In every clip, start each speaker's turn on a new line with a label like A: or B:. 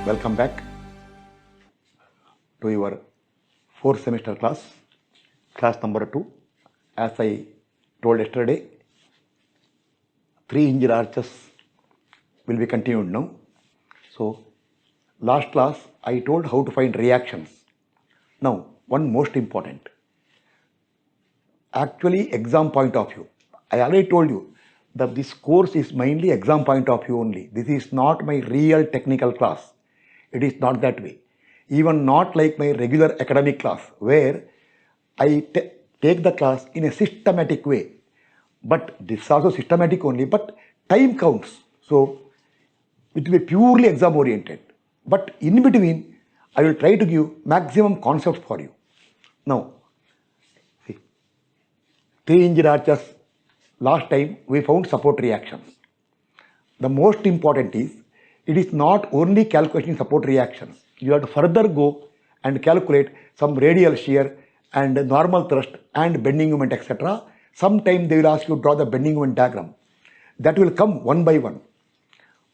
A: Welcome back to your fourth semester class number 2. As I told yesterday, 3-hinged arches will be continued now. So, last class I told how to find reactions. Now, one most important, actually exam point of view. I already told you that this course is mainly exam point of view only. This is not my real technical class. It is not that way. Even not like my regular academic class where I take the class in a systematic way. But this is also systematic only, but time counts. So it will be purely exam oriented. But in between, I will try to give maximum concepts for you. Now, see, 3-hinged arches, last time we found support reactions. The most important is, it is not only calculating support reactions. You have to further go and calculate some radial shear and normal thrust and bending moment, etc. Sometime they will ask you to draw the bending moment diagram. That will come one by one.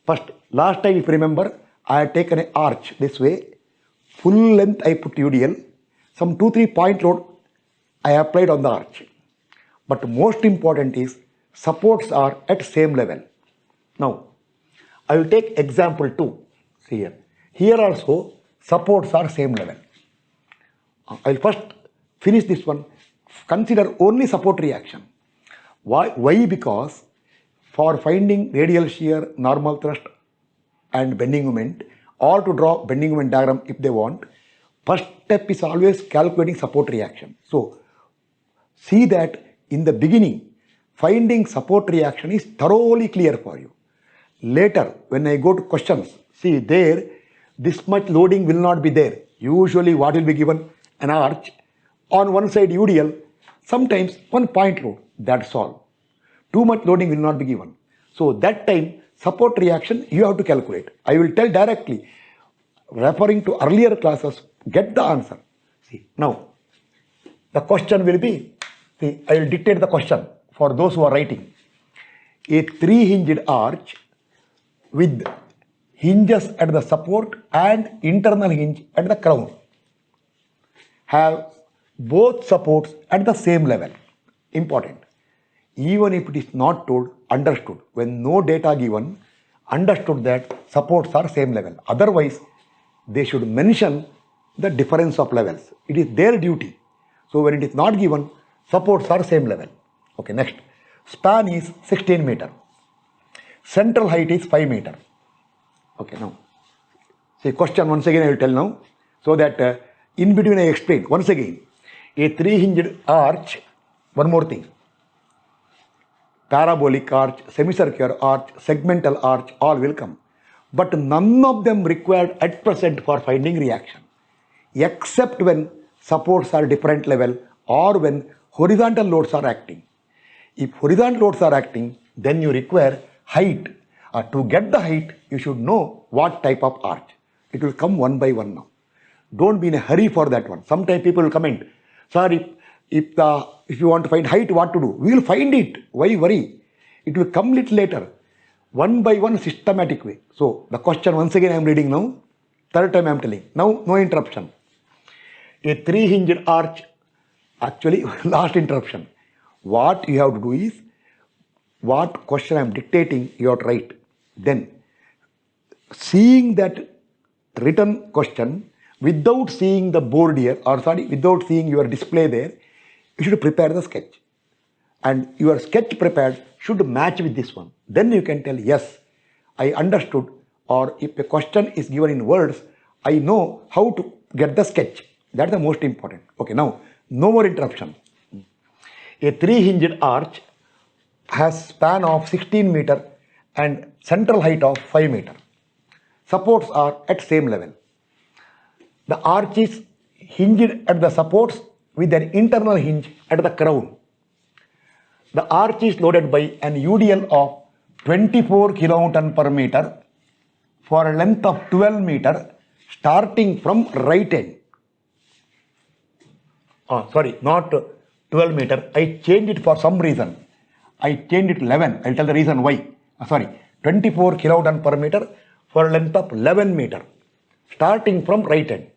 A: First, last time if you remember, I had taken an arch this way, full length I put UDL, some 2-3 point load I applied on the arch. But most important is, supports are at same level. Now, I will take example 2. See here. Here also supports are same level. I will first finish this one. Consider only support reaction. Why? Because for finding radial shear, normal thrust and bending moment, or to draw bending moment diagram if they want, first step is always calculating support reaction. So see that in the beginning, finding support reaction is thoroughly clear for you. Later, when I go to questions, see there, this much loading will not be there. Usually what will be given? An arch. On one side UDL, sometimes 1 point load, that's all. Too much loading will not be given. So that time, support reaction you have to calculate. I will tell directly, referring to earlier classes, get the answer. See, now, the question will be, see, I will dictate the question for those who are writing. A 3-hinged arch with hinges at the support and internal hinge at the crown have both supports at the same level. Important. Even if it is not told, understood. When no data given, understood that supports are same level. Otherwise, they should mention the difference of levels. It is their duty. So when it is not given, supports are same level. Okay, next. Span is 16 meter. Central height is 5 meter. Okay, now. See, question once again I will tell now, so that in between I explain. Once again, a 3-hinged arch, one more thing. Parabolic arch, semicircular arch, segmental arch, all will come. But none of them required at present for finding reaction, except when supports are different level or when horizontal loads are acting. If horizontal loads are acting, then you require height. To get the height, you should know what type of arch. It will come one by one now. Don't be in a hurry for that one. Sometimes people will comment, sir, if you want to find height, what to do? We will find it. Why worry? It will come little later. One by one, systematic way. So the question once again I am reading now. Third time I am telling. Now no interruption. A 3-hinged arch, actually last interruption. What you have to do is, what question I am dictating, you have to write. Then, seeing that written question, without seeing the board here, without seeing your display there, you should prepare the sketch. And your sketch prepared should match with this one. Then you can tell, yes, I understood, or if a question is given in words, I know how to get the sketch. That's the most important. Okay, now, no more interruption. A 3-hinged arch has span of 16 meter and central height of 5 meter. Supports are at same level. The arch is hinged at the supports with an internal hinge at the crown. The arch is loaded by an UDL of 24 kilonewton per meter for a length of 12 meter starting from right end. Not 12 meter. I changed it for some reason. I changed it 11. I'll tell the reason why. 24 kilonewton per meter for a length of 11 meter. starting from right end.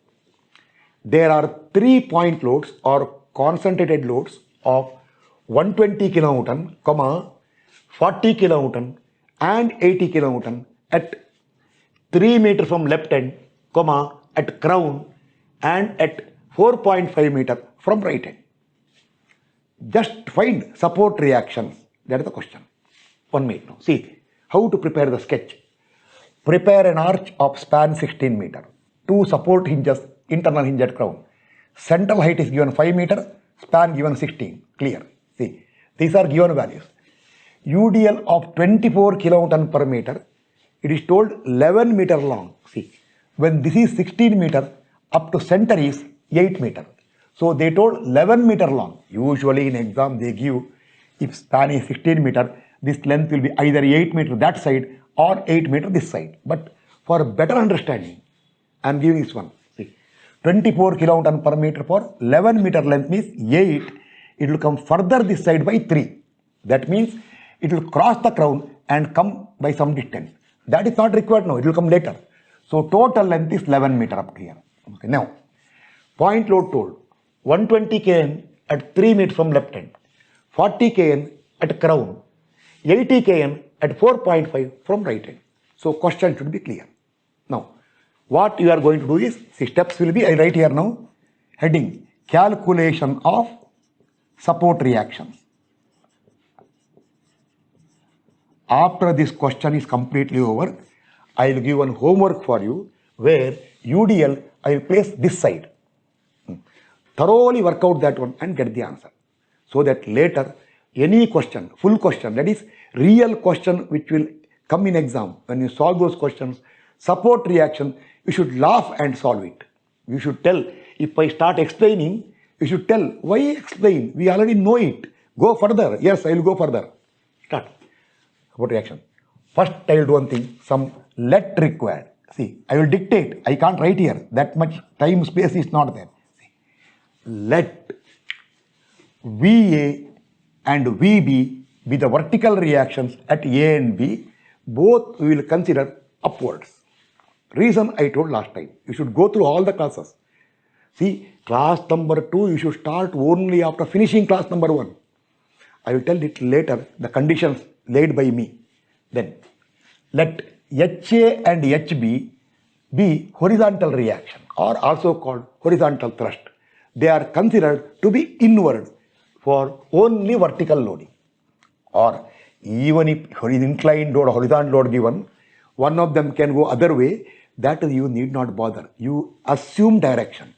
A: There are 3 point loads or concentrated loads of 120 kilonewton, 40 kilonewton and 80 kilonewton at 3 meter from left end, at crown and at 4.5 meter from right end. Just find support reactions. That is the question. 1 minute now. See how to prepare the sketch. Prepare an arch of span 16 meter. 2 support hinges, internal hinge at crown. Central height is given 5 meter, span given 16. Clear. See, these are given values. UDL of 24 kilonewton per meter. It is told 11 meter long. See, when this is 16 meter, up to center is 8 meter. So they told 11 meter long. Usually in exam they give, if span is 16 meter, this length will be either 8 meter that side or 8 meter this side. But for better understanding, I am giving this one. See, 24 kilonewton per meter for 11 meter length means 8. It will come further this side by 3. That means it will cross the crown and come by some distance. That is not required now. It will come later. So total length is 11 meter up here. Okay, now point load told 120 kN at 3 meter from left end, 40 kN at crown, 80 kN at 4.5 from right end. So question should be clear. Now what you are going to do is, see, steps will be, I write here now, heading calculation of support reactions. After this question is completely over, I will give one homework for you where UDL I will place this side. Thoroughly work out that one and get the answer. So that later any question, full question, that is real question which will come in exam, when you solve those questions, support reaction, you should laugh and solve it. You should tell, if I start explaining, you should tell, why explain? We already know it. Go further. Yes, I will go further. Start. Support reaction. First I will do one thing, some let required. See, I will dictate. I can't write here. That much time, space is not there. See, let VA and VB be the vertical reactions at A and B. Both we will consider upwards. Reason I told last time. You should go through all the classes. See, class number 2, you should start only after finishing class number 1. I will tell it later, the conditions laid by me. Then, let HA and HB be horizontal reaction or also called horizontal thrust. They are considered to be inward for only vertical loading. Or even if inclined load or horizontal load given, one of them can go other way, that you need not bother. You assume direction.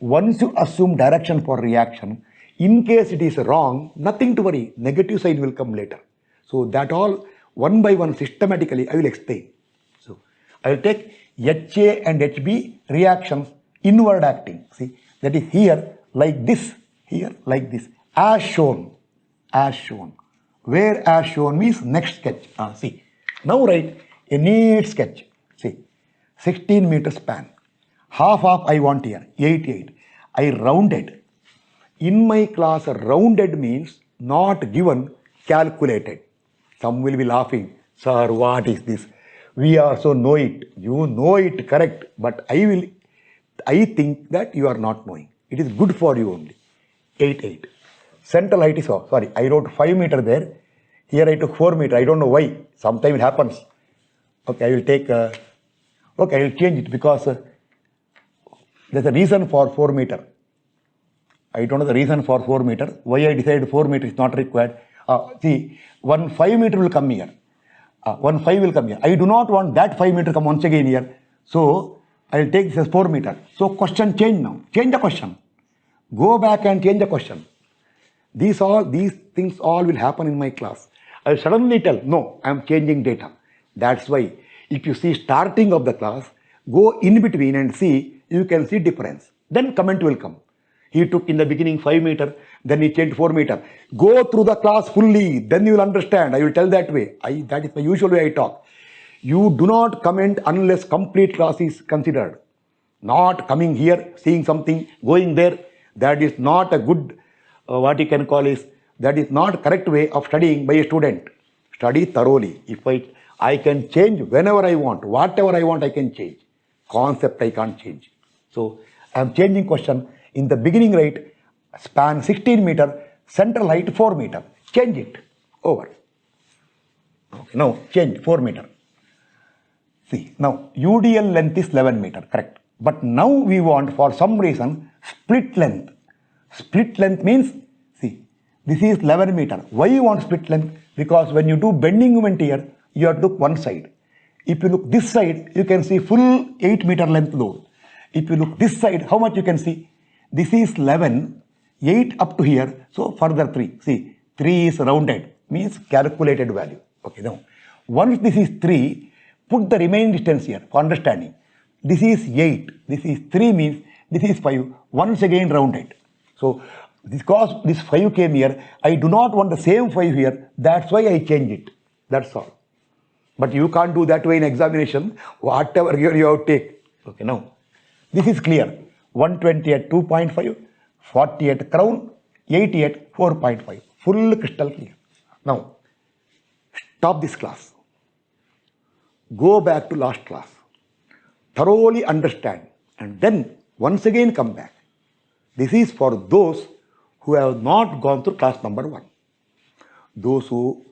A: Once you assume direction for reaction, in case it is wrong, nothing to worry, negative sign will come later. So that all one by one systematically I will explain. So I will take HA and HB reactions inward acting. See, that is here like this, here like this, as shown, as shown. Where as shown means next sketch. See, now write a neat sketch. See, 16 meter span. Half I want here, 8. I rounded. In my class, rounded means not given, calculated. Some will be laughing. Sir, what is this? We also know it. You know it, correct. But I think that you are not knowing. It is good for you only. 8. Central height is, sorry, I wrote 5 meter there. Here I took 4 meter. I don't know why. Sometimes it happens. Okay, I will take, okay, I will change it because there's a reason for 4 meter. I don't know the reason for 4 meter. Why I decided 4 meter is not required. See, 1 5 meter will come here. 1 5 will come here. I do not want that 5 meter come once again here. So, I will take this as 4 meter. So, question change now. Change the question. Go back and change the question. These things all will happen in my class. I will suddenly tell, no, I am changing data. That's why, if you see starting of the class, go in between and see, you can see difference. Then comment will come. He took in the beginning 5 meter, then he changed 4 meter. Go through the class fully, then you will understand. I will tell that way. That is the usual way I talk. You do not comment unless complete class is considered. Not coming here, seeing something, going there. That is not a good, what you can call is, that is not correct way of studying by a student. Study thoroughly. If I can change whenever I want, whatever I want, I can change. Concept I can't change. So I am changing question. In the beginning, right, span 16 meter, central height 4 meter. Change it. Over. Okay, now change 4 meter. See, now UDL length is 11 meter, correct. But now we want, for some reason, split length. Split length means, see, this is 11 meter. Why you want split length? Because when you do bending movement here, you have to look one side. If you look this side, you can see full 8 meter length load. If you look this side, how much you can see? This is 11, 8 up to here, so further 3. See, 3 is rounded, means calculated value. Okay, now, once this is 3, put the remaining distance here for understanding. This is 8, this is 3 means this is 5, once again rounded. So, because this 5 came here, I do not want the same 5 here, that's why I change it. That's all. But you can't do that way in examination, whatever you have to take. Okay, now, this is clear. 120 at 2.5, 40 at crown, 80 at 4.5. Full crystal clear. Now, stop this class. Go back to last class. Thoroughly understand and then once again come back. This is for those who have not gone through class number 1. Those who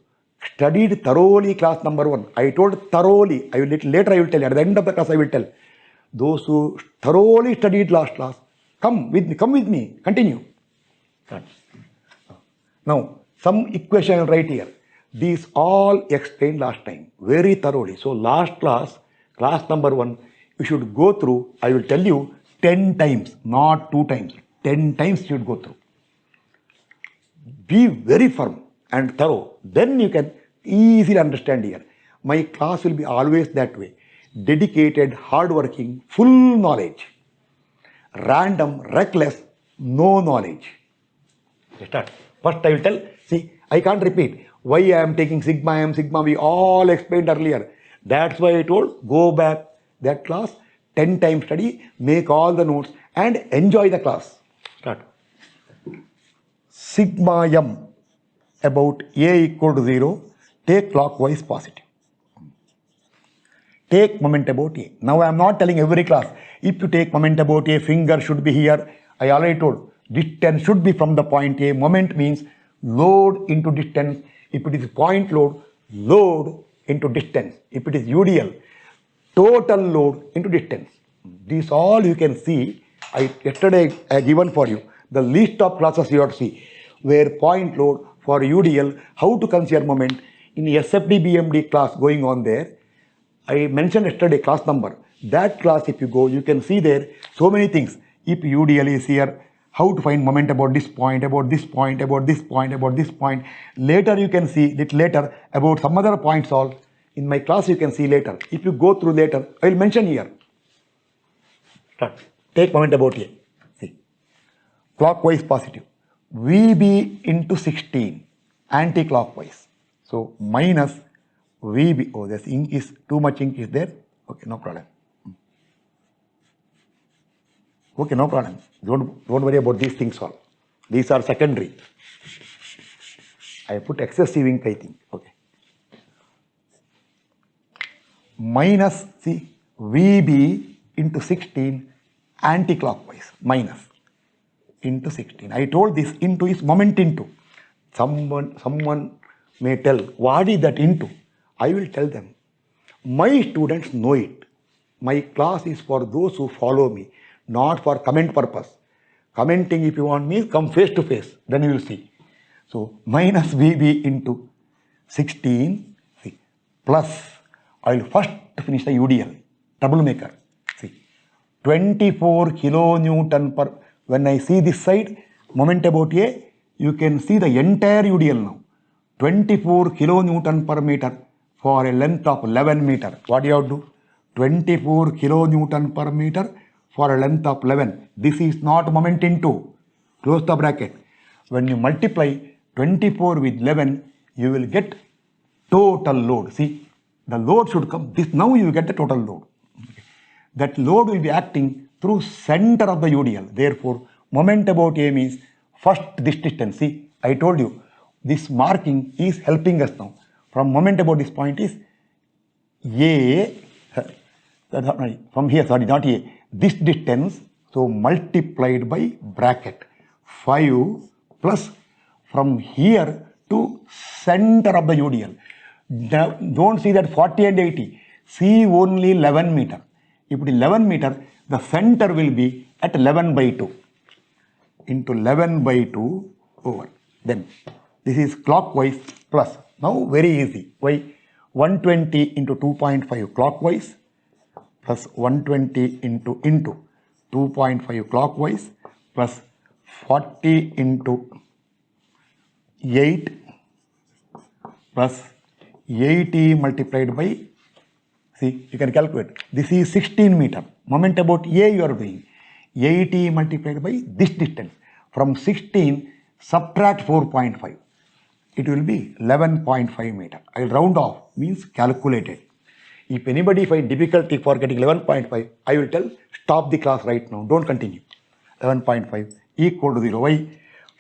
A: studied thoroughly class number 1. I told thoroughly. Later I will tell you. At the end of the class I will tell. Those who thoroughly studied last class, come with me, continue. Now, some equation right here. These all explained last time, very thoroughly. So, last class, class number 1, you should go through, I will tell you, 10 times, not 2 times. 10 times you should go through. Be very firm and thorough. Then you can easily understand here. My class will be always that way. Dedicated, hardworking, full knowledge. Random, reckless, no knowledge. Start. First I will tell, see, I can't repeat. Why I am taking sigma m, sigma we all explained earlier. That's why I told, go back that class, 10 times study, make all the notes and enjoy the class. Start. Sigma m about a equal to 0, take clockwise positive. Take moment about A. Now I am not telling every class. If you take moment about A, finger should be here. I already told. Distance should be from the point A. Moment means load into distance. If it is point load, load into distance. If it is UDL, total load into distance. These all you can see. Yesterday I given for you the list of classes you have to see. Where point load for UDL, how to consider moment. In SFD BMD class going on there. I mentioned yesterday class number. That class if you go, you can see there so many things. If UDL is here, how to find moment about this point, about this point, about this point, about this point. Later you can see, little later, about some other points all. In my class you can see later. If you go through later, I will mention here. Start. Take moment about A. See. Clockwise positive. VB into 16. Anti-clockwise. So minus VB, oh, this ink is, too much ink is there. Okay, no problem. Okay, no problem. Don't worry about these things all. These are secondary. I put excessive ink, I think. Okay. Minus, see, VB into 16 anti-clockwise. Minus into 16. I told this into is moment into. Someone may tell, what is that into? I will tell them, my students know it. My class is for those who follow me, not for comment purpose. Commenting if you want me, come face to face, then you will see. So, minus VB into 16, see, plus, I will first finish the UDL, troublemaker. See, 24 kilonewton per, when I see this side, moment about A, you can see the entire UDL now. 24 kilonewton per meter. For a length of 11 meter. What do you have to do? 24 kilonewton per meter for a length of 11. This is not moment into. Close the bracket. When you multiply 24 with 11, you will get total load. See, the load should come. This now you get the total load. Okay. That load will be acting through center of the UDL. Therefore, moment about A means first this distance. See, I told you, this marking is helping us now. From moment about this point is A, from here, sorry, not here, this distance, so multiplied by bracket 5 plus from here to center of the UDL. Now, don't see that 40 and 80, see only 11 meter. If it is 11 meter, the center will be at 11 by 2 into 11 by 2 over. Then this is clockwise plus. Now very easy. Why? 120 into 2.5 clockwise plus 120 into 2.5 clockwise plus 40 into 8 plus 80 multiplied by, see, you can calculate. This is 16 meter. Moment about A you are doing. 80 multiplied by this distance. From 16, subtract 4.5. It will be 11.5 meter. I will round off, means calculated. If anybody find difficulty for getting 11.5, I will tell stop the class right now. Don't continue. 11.5 equal to 0. Why?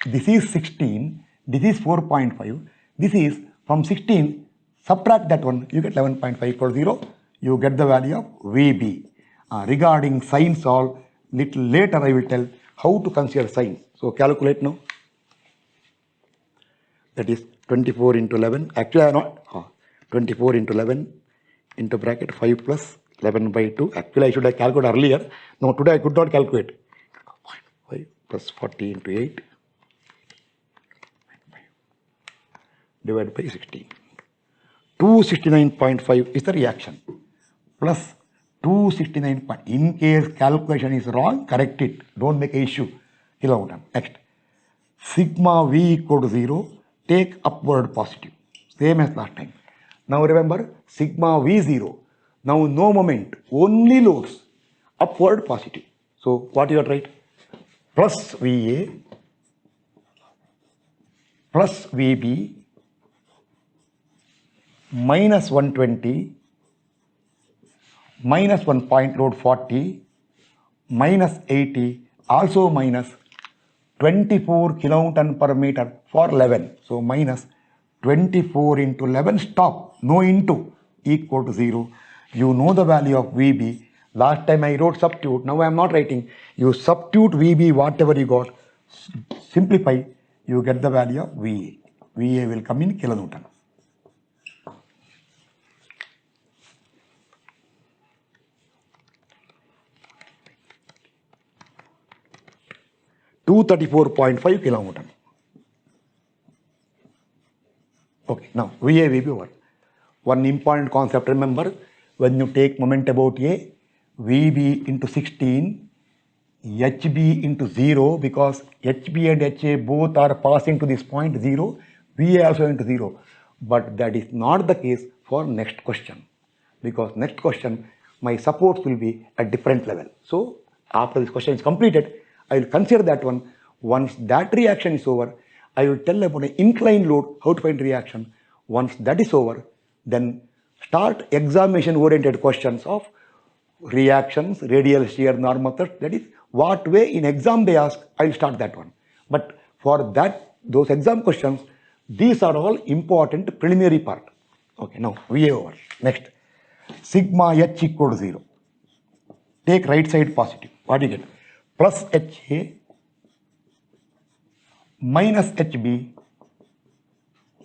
A: This is 16. This is 4.5. This is from 16. Subtract that one. You get 11.5 equal to 0. You get the value of VB. Regarding sin solve, little later I will tell how to consider sin. So calculate now. That is 24 into 11. Actually, I not 24 into 11 into bracket 5 plus 11 by 2. Actually, I should have calculated earlier. No, today I could not calculate. 5 plus 40 into 8 divided by 16. 269.5 is the reaction. Plus 269. In case calculation is wrong, correct it. Don't make an issue. Next. Sigma V equal to 0. Take upward positive. Same as last time. Now remember, sigma V 0. Now no moment, only loads. Upward positive. So what you are right? Plus VA plus VB minus 120 minus 1 point load 40 minus 80 also minus 24 kilonewton per meter for 11. So minus 24 into 11, stop, no into, equal to 0. You know the value of VB. Last time I wrote substitute, now I am not writing. You substitute VB, whatever you got, simplify, you get the value of VA. VA will come in kilonewton. $234.5 kilonewton. Okay, now VA will be over. One important concept, remember, when you take moment about A, VB into 16, HB into 0, because HB and HA both are passing to this point 0, VA also into 0. But that is not the case for next question, because next question my supports will be at different level. So after this question is completed, I will consider that one. Once that reaction is over, I will tell about an inclined load, how to find reaction. Once that is over, then start examination oriented questions of reactions, radial shear, normal thrust. That is what way in exam they ask, I will start that one. But for that, those exam questions, these are all important preliminary part. Okay, now VA over. Next, sigma H equal to 0. Take right side positive. What do you get? Plus HA minus HB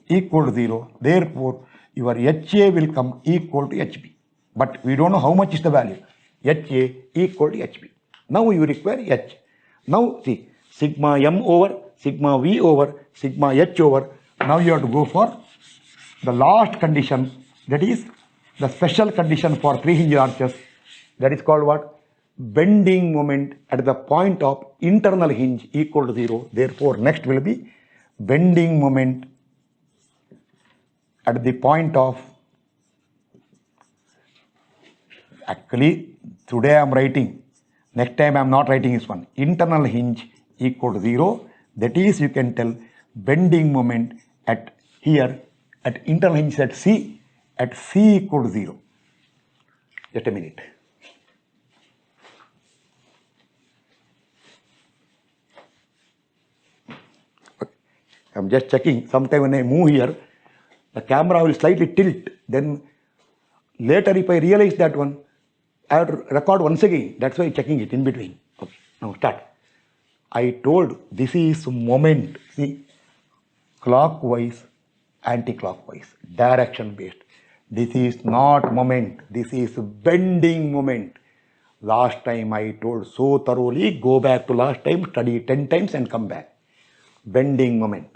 A: equal to 0. Therefore, your HA will come equal to HB. But we don't know how much is the value. HA equal to HB. Now you require H. Now see, sigma M over, sigma V over, sigma H over. Now you have to go for the last condition, that is the special condition for three hinge arches. That is called what? Bending moment at the point of internal hinge equal to 0. Therefore, next will be bending moment at the point of, actually today I am writing, next time I am not writing this one, internal hinge equal to 0. That is, you can tell bending moment at here at internal hinge at C equal to 0. Just a minute. I am just checking. Sometime when I move here, the camera will slightly tilt. Then later if I realize that one, I have to record once again. That's why checking it in between. Okay, now start. I told this is moment. See, clockwise, anti-clockwise, direction based. This is not moment. This is bending moment. Last time I told so thoroughly, go back to last time, study 10 times and come back. Bending moment.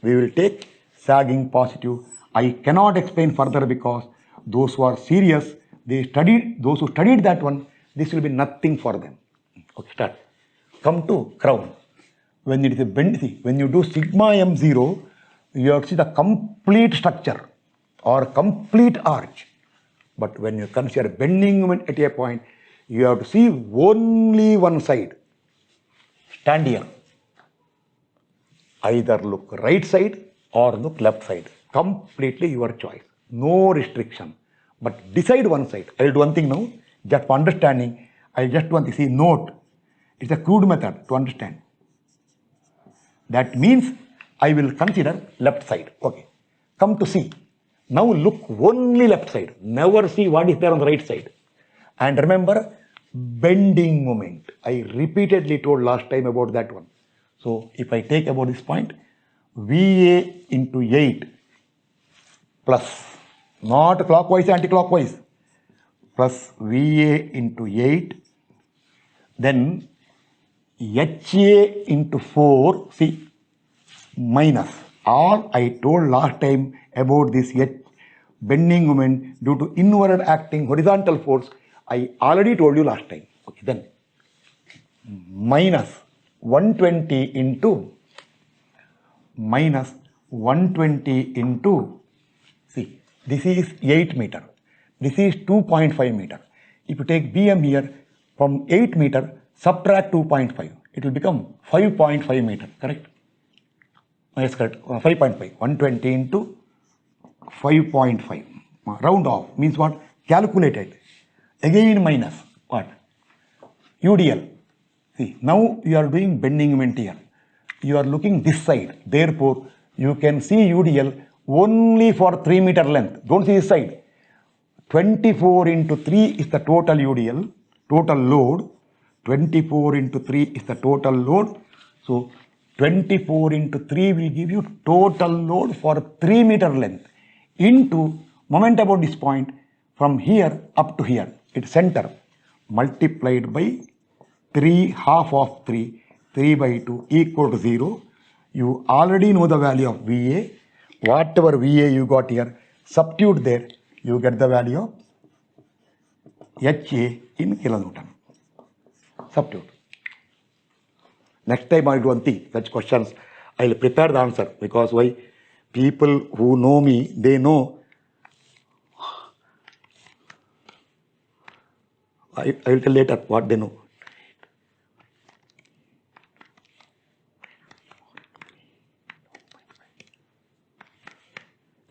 A: We will take sagging positive. I cannot explain further because those who are serious, those who studied that one, this will be nothing for them. Okay, start. Come to crown. When it is a bend, see, when you do sigma m0, you have to see the complete structure or complete arch. But when you consider bending moment at a point, you have to see only one side. Stand here. Either look right side or look left side. Completely your choice. No restriction. But decide one side. I will do one thing now. Just for understanding, I just want to see note. It's a crude method to understand. That means I will consider left side. Okay. Come to C. Now look only left side. Never see what is there on the right side. And remember, bending moment. I repeatedly told last time about that one. So if I take about this point, VA into 8 plus, not clockwise, anti-clockwise, plus VA into 8, then HA into 4, see, minus. All I told last time about this bending moment due to inward acting horizontal force, I already told you last time. Okay, then minus 120 into minus 120 into, see, this is 8 meter. This is 2.5 meter. If you take BM here, from 8 meter, subtract 2.5. It will become 5.5 meter, correct? Yes, correct. 5.5. 120 into 5.5. Round off means what? Calculated. Again minus what? UDL. See, now you are doing bending moment here. You are looking this side. Therefore, you can see UDL only for 3 meter length. Don't see this side. 24 into 3 is the total UDL, total load. 24 into 3 is the total load. So, 24 into 3 will give you total load for 3 meter length into moment about this point from here up to here. Its center multiplied by 3 half of 3, 3 by 2 equal to 0. You already know the value of VA. Whatever VA you got here, substitute there, you get the value of HA in kilonewton. Substitute. Next time I do one thing, such questions, I will prepare the answer because why? People who know me, they know. I will tell later what they know.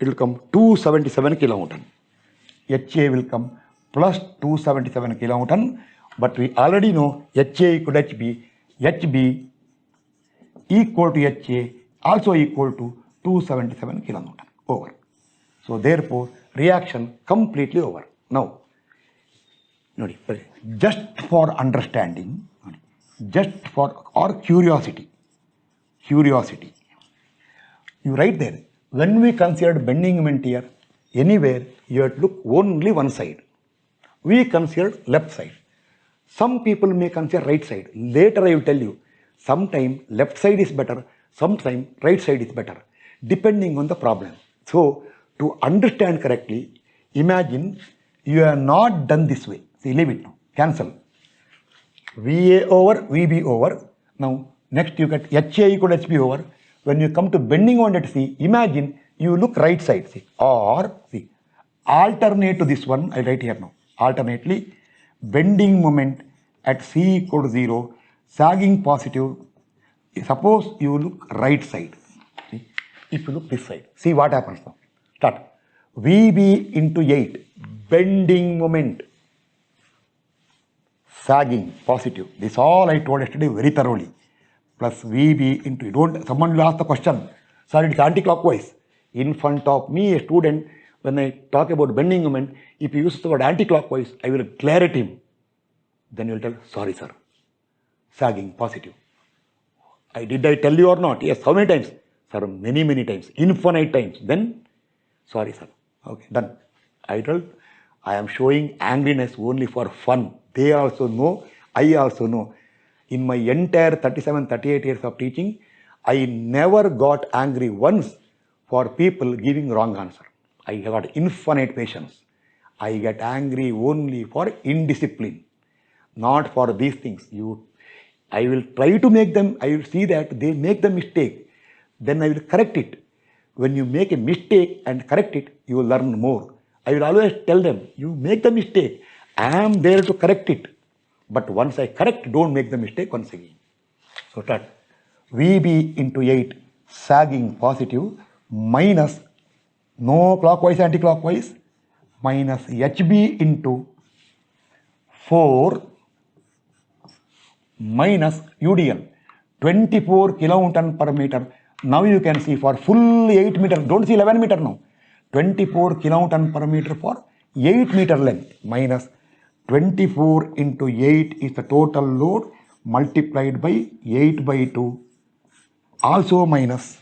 A: It will come 277 kilonewton. HA will come plus 277 kilonewton, but we already know HA equal to HB, HB equal to HA also equal to 277 kilonewton over. So therefore, reaction completely over. Now, just for understanding, just for or curiosity, you write there. When we considered bending moment here, anywhere you have to look only one side. We considered left side. Some people may consider right side. Later I will tell you, sometimes left side is better, sometimes right side is better, depending on the problem. So, to understand correctly, imagine you have not done this way. See, leave it now. Cancel. VA over, VB over. Now, next you get HA equal to HB over. When you come to bending moment at C, imagine you look right side, see, or see, alternate to this one, I write here now. Alternately, bending moment at C equal to 0, sagging positive. Suppose you look right side. See, if you look this side, see what happens now. Start. VB into 8, bending moment, sagging positive. This all I told yesterday very thoroughly. Plus VB into, someone will ask the question, sir, it's anti-clockwise. In front of me, a student, when I talk about bending moment, if he uses the word anti-clockwise, I will glare at him. Then you will tell, sorry sir, sagging, positive. Did I tell you or not? Yes, how many times? Sir, many times, infinite times. Then, sorry sir. Okay, done. I told, I am showing angriness only for fun. They also know, I also know. In my entire 37, 38 years of teaching, I never got angry once for people giving wrong answer. I got infinite patience. I get angry only for indiscipline, not for these things. I will try to make them, I will see that they make the mistake, then I will correct it. When you make a mistake and correct it, you will learn more. I will always tell them, you make the mistake, I am there to correct it. But once I correct, don't make the mistake once again. So that VB into 8, sagging positive, minus no clockwise, anti-clockwise, minus HB into 4 minus UDN, 24 kilonewton per meter. Now you can see for full 8 meter, don't see 11 meter now, 24 kilonewton per meter for 8 meter length, minus 24 into 8 is the total load multiplied by 8 by 2, also minus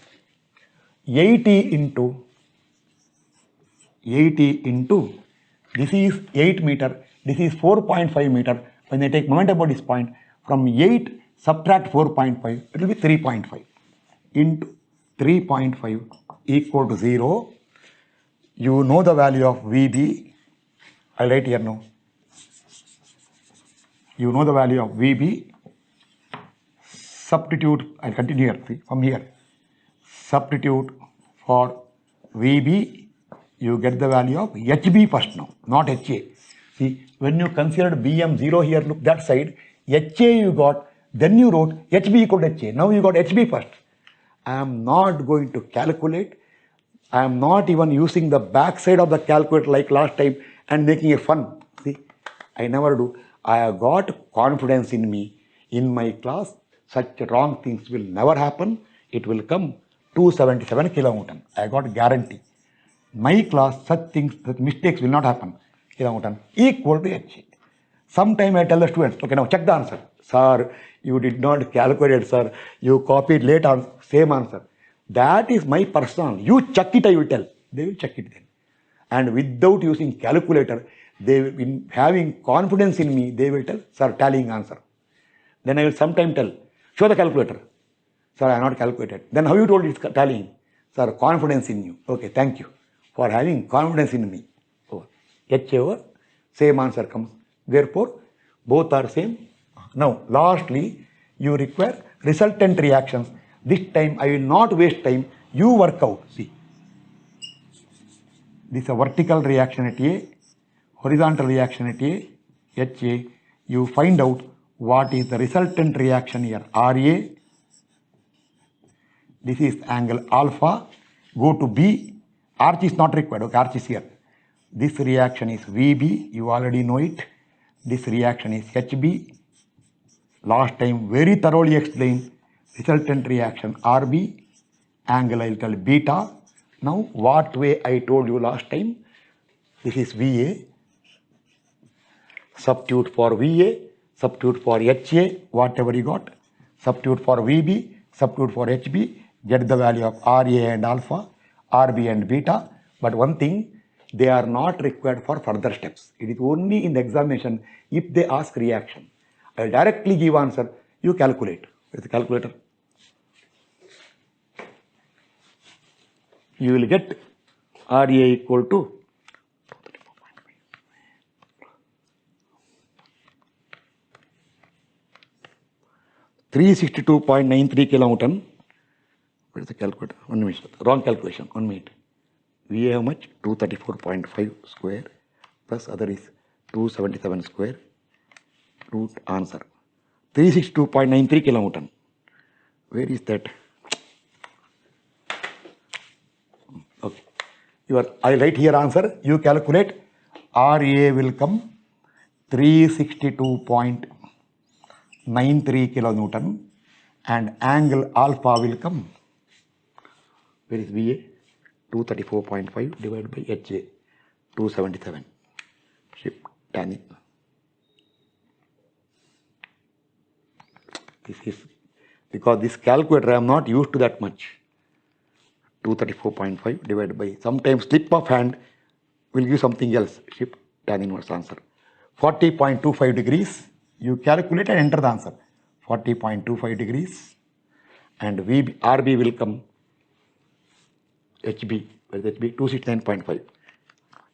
A: 80 into this is 8 meter, this is 4.5 meter. When I take moment about this point, from 8 subtract 4.5, it will be 3.5 into 3.5 equal to 0. You know the value of VB. I'll write here now. You know the value of VB. Substitute, I'll continue here, see, from here. Substitute for VB, you get the value of HB first now, not HA. See, when you considered BM0 here, look that side, HA you got, then you wrote HB equal to HA. Now you got HB first. I am not going to calculate. I am not even using the back side of the calculator like last time and making it fun. See, I never do. I have got confidence in me. In my class, such wrong things will never happen. It will come 277 kilonewton. I got guarantee. My class, such things, such mistakes will not happen. Kilonewton equal to HA. Sometime I tell the students, okay, now check the answer. Sir, you did not calculate, sir. You copied late on same answer. That is my personal. You check it, I will tell. They will check it then. And without using calculator, they will be having confidence in me. They will tell, sir, tallying answer. Then I will sometime tell, show the calculator. Sir, I have not calculated. Then how you told it's tallying? Sir, confidence in you. Okay, thank you for having confidence in me. Over. H over, same answer comes. Therefore, both are same. Now, lastly, you require resultant reactions. This time, I will not waste time. You work out. See, this is a vertical reaction at A, horizontal reaction at A, HA. You find out what is the resultant reaction here. RA, this is angle alpha. Go to B. Arch is not required. Okay, arch is here. This reaction is VB. You already know it. This reaction is HB. Last time very thoroughly explained. Resultant reaction RB. Angle I will tell beta. Now what way I told you last time? This is VA. Substitute for VA. Substitute for HA. Whatever you got. Substitute for VB. Substitute for HB. Get the value of RA and alpha, RB and beta. But one thing, they are not required for further steps. It is only in the examination if they ask reaction. I will directly give answer. You calculate. With the calculator. You will get RA equal to 362.93 kilonewton. What is the calculator? 1 minute. Wrong calculation. 1 minute. VA how much? 234.5 square plus other is 277 square. Root answer. 362.93 kilonewton. Where is that? Okay. I write here answer. You calculate. RA will come 362.93 kilonewton and angle alpha will come. Where is VA? 234.5 divided by HA, 277. Shift tan. This is because this calculator I am not used to that much. 234.5 divided by sometimes slip of hand will give something else. Shift tan inverse answer. 40.25 degrees. You calculate and enter the answer. 40.25 degrees. And RB will come HB. Where is HB? 269.5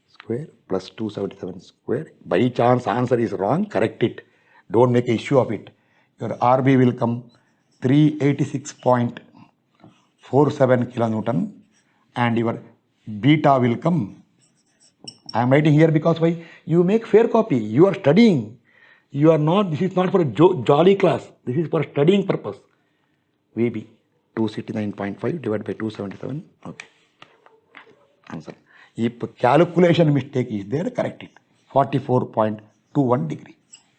A: square plus 277 square. By chance answer is wrong, correct it. Don't make an issue of it. Your RB will come 386.47 kilonewton and your beta will come. I am writing here because why? You make fair copy. You are studying. You are not, this is not for a jolly class. This is for studying purpose. VB 269.5 divided by 277. Okay. Answer. If calculation mistake is there, correct it. 44.21 degree.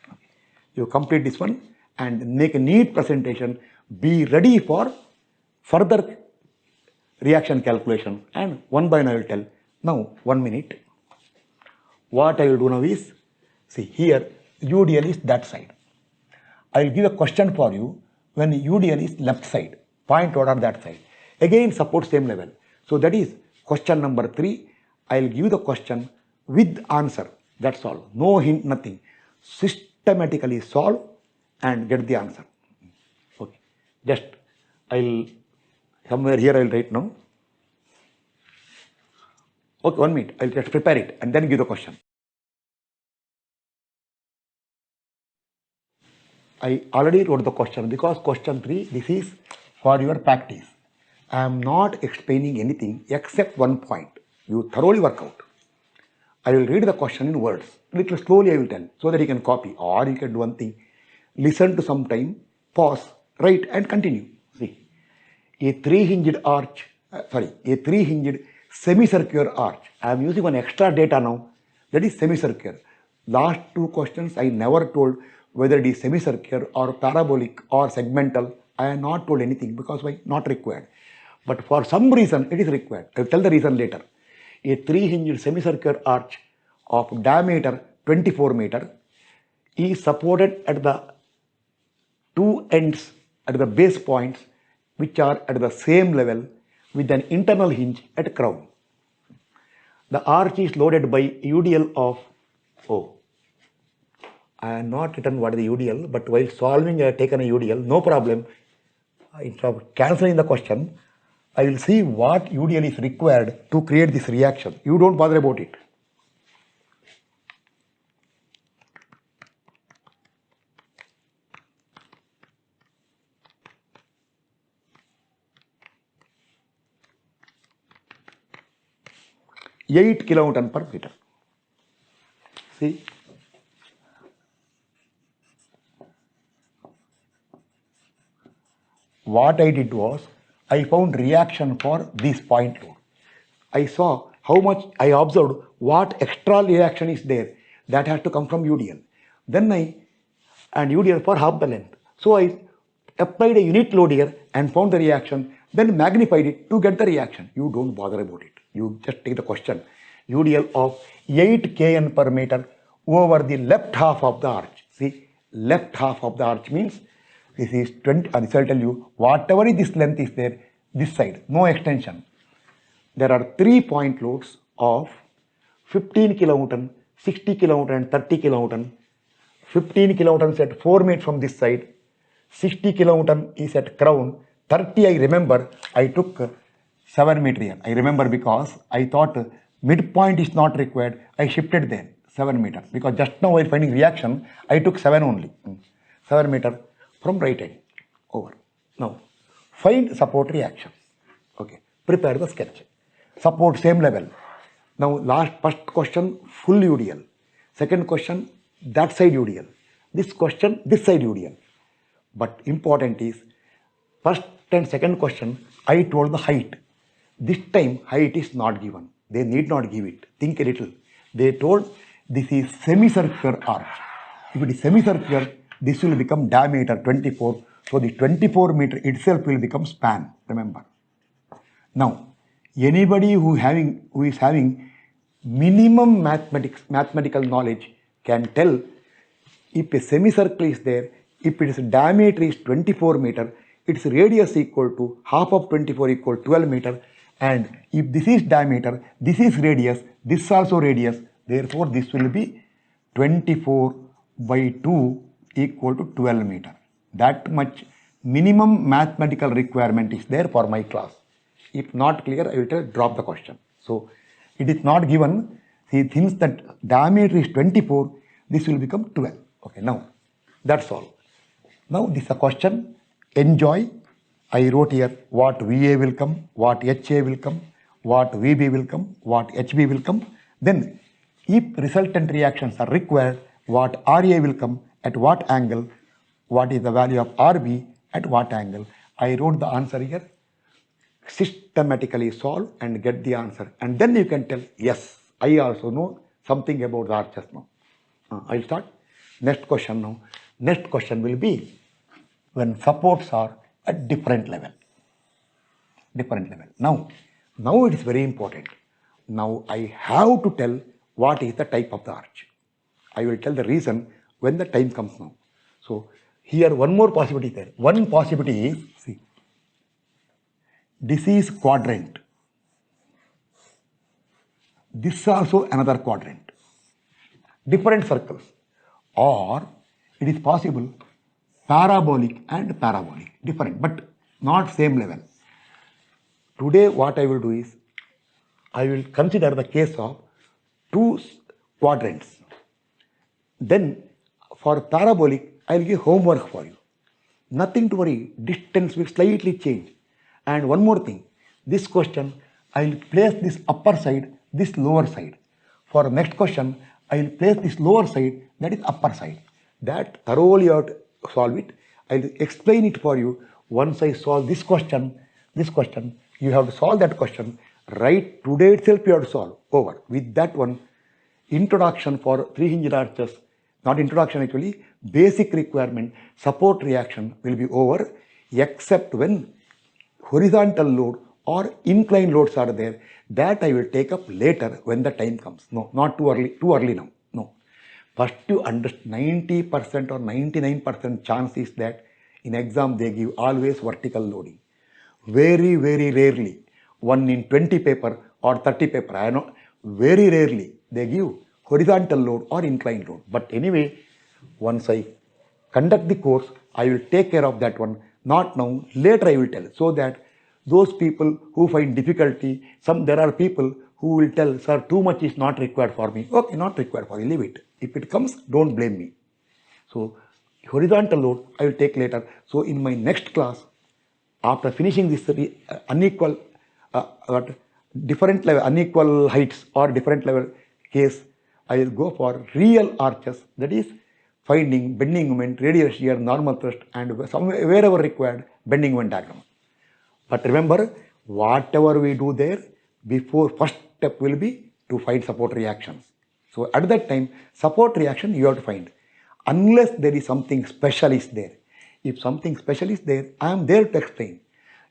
A: Okay. You complete this one and make a neat presentation. Be ready for further reaction calculation. And one by one I will tell. Now, 1 minute. What I will do now is, see here, UDL is that side. I will give a question for you when UDL is left side. Point order that side. Again, support same level. So that is question number 3. I will give the question with answer. That's all. No hint, nothing. Systematically solve and get the answer. Okay. Just I'll somewhere here I will write now. Okay, 1 minute. I'll just prepare it and then give the question. I already wrote the question because question 3, this is for your practice. I am not explaining anything except one point. You thoroughly work out. I will read the question in words. Little slowly I will tell so that you can copy, or you can do one thing. Listen to some time, pause, write and continue. See, a three-hinged semicircular arch. I am using one extra data now. That is semicircular. Last 2 questions I never told whether it is semicircular or parabolic or segmental. I have not told anything because why? Not required. But for some reason it is required. I will tell the reason later. A 3-hinged semicircular arch of diameter 24 meter is supported at the 2 ends at the base points which are at the same level with an internal hinge at crown. The arch is loaded by UDL of O. I have not written what is the UDL, but while solving I have taken a UDL, no problem. Instead of cancelling the question, I will see what UDL is required to create this reaction. You don't bother about it. (8 kilonewton per meter). See, what I did was, I found reaction for this point load. I saw how much, I observed what extra reaction is there that has to come from UDL. Then and UDL for half the length. So I applied a unit load here and found the reaction, then magnified it to get the reaction. You don't bother about it. You just take the question. UDL of 8 kN per meter over the left half of the arch. See, left half of the arch means this is 20, this will tell you whatever is this length is there, this side, no extension. There are 3 point loads of 15 kilonewton, 60 kilonewton and 30 kilonewton. 15 kilonewton at 4 meters from this side, 60 kilonewton is at crown, 30 I remember I took 7 meter here. I remember because I thought midpoint is not required, I shifted there 7 meter because just now while finding reaction I took 7 only. 7 meter from right end over. Now find support reaction. Okay, prepare the sketch. Support same level. Now first question full UDL. Second question that side UDL. This question this side UDL. But important is first and second question I told the height. This time height is not given. They need not give it. Think a little. They told this is semicircular arch. If it is semicircular, this will become diameter 24. So the 24 meter itself will become span. Remember. Now, anybody who is having minimum mathematical knowledge can tell if a semicircle is there, if its diameter is 24 meter, its radius equal to half of 24 equal 12 meter, and if this is diameter, this is radius, this is also radius, therefore this will be 24 by 2 equal to 12 meter. That much minimum mathematical requirement is there for my class. If not clear, I will tell drop the question. So it is not given. He thinks that diameter is 24, this will become 12. Okay, now that's all. Now this is a question. Enjoy. I wrote here what VA will come, what HA will come, what VB will come, what HB will come. Then if resultant reactions are required, what RA will come, at what angle, what is the value of RB, at what angle. I wrote the answer here. Systematically solve and get the answer. And then you can tell, yes, I also know something about the arches now. I'll start. Next question now. Next question will be when supports are at different level. Different level. Now it is very important. Now I have to tell what is the type of the arch. I will tell the reason when the time comes now. So here one more possibility is there. One possibility is, see, this is quadrant. This is also another quadrant. Different circles. Or it is possible parabolic and parabolic. Different, but not same level. Today what I will do is, I will consider the case of two quadrants. Then for parabolic, I will give homework for you. Nothing to worry, distance will slightly change. And one more thing, this question, I will place this upper side, this lower side. For next question, I will place this lower side, that is upper side. That thoroughly you have to solve it. I will explain it for you. Once I solve this question, you have to solve that question. Right today itself you have to solve. Over. With that one, introduction for three-hinged arches, not introduction actually, basic requirement, support reaction will be over, except when horizontal load or inclined loads are there. That I will take up later when the time comes. No, not too early now. No. First you understand 90% or 99% chance is that in exam they give always vertical loading. Very, very rarely, 1 in 20 paper or 30 paper, I know, very rarely they give horizontal load or inclined load. But anyway, once I conduct the course, I will take care of that one. Not now, later I will tell. So that those people who find difficulty, there are people who will tell, sir, too much is not required for me. Okay, not required for you, leave it. If it comes, don't blame me. So horizontal load I will take later. So in my next class, after finishing this different level, unequal heights or different level case, I will go for real arches, that is finding bending moment, radial shear, normal thrust, and wherever required, bending moment diagram. But remember, whatever we do there, before first step will be to find support reactions. So at that time, support reaction you have to find. Unless there is something special is there. If something special is there, I am there to explain.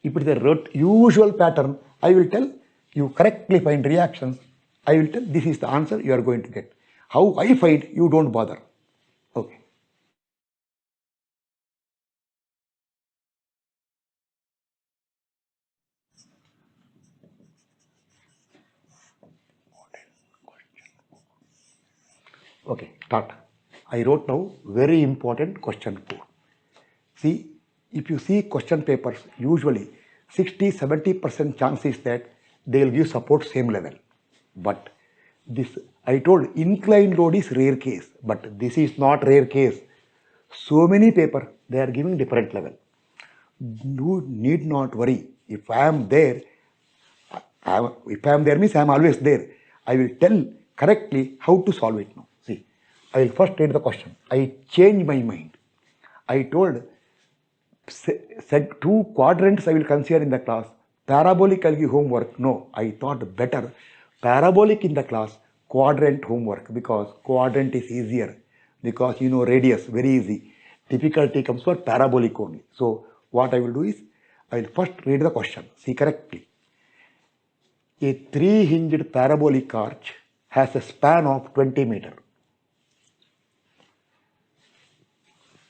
A: If it is a usual pattern, I will tell you correctly find reactions. I will tell this is the answer you are going to get. How I find, you don't bother. Okay. Okay, start. I wrote now very important question 4. See, if you see question papers, usually 60-70% chance is that they will give support same level. But this, I told inclined load is rare case, but this is not rare case. So many paper, they are giving different level. You need not worry. If I am there, if I am there means I am always there. I will tell correctly how to solve it now. See, I will first read the question. I changed my mind. I told, said 2 quadrants I will consider in the class. Parabolic I will give homework. No, I thought better parabolic in the class, quadrant homework, because quadrant is easier. Because you know radius, very easy. Difficulty comes for parabolic only. So what I will do is, I will first read the question. See correctly. A 3-hinged parabolic arch has a span of 20 meters.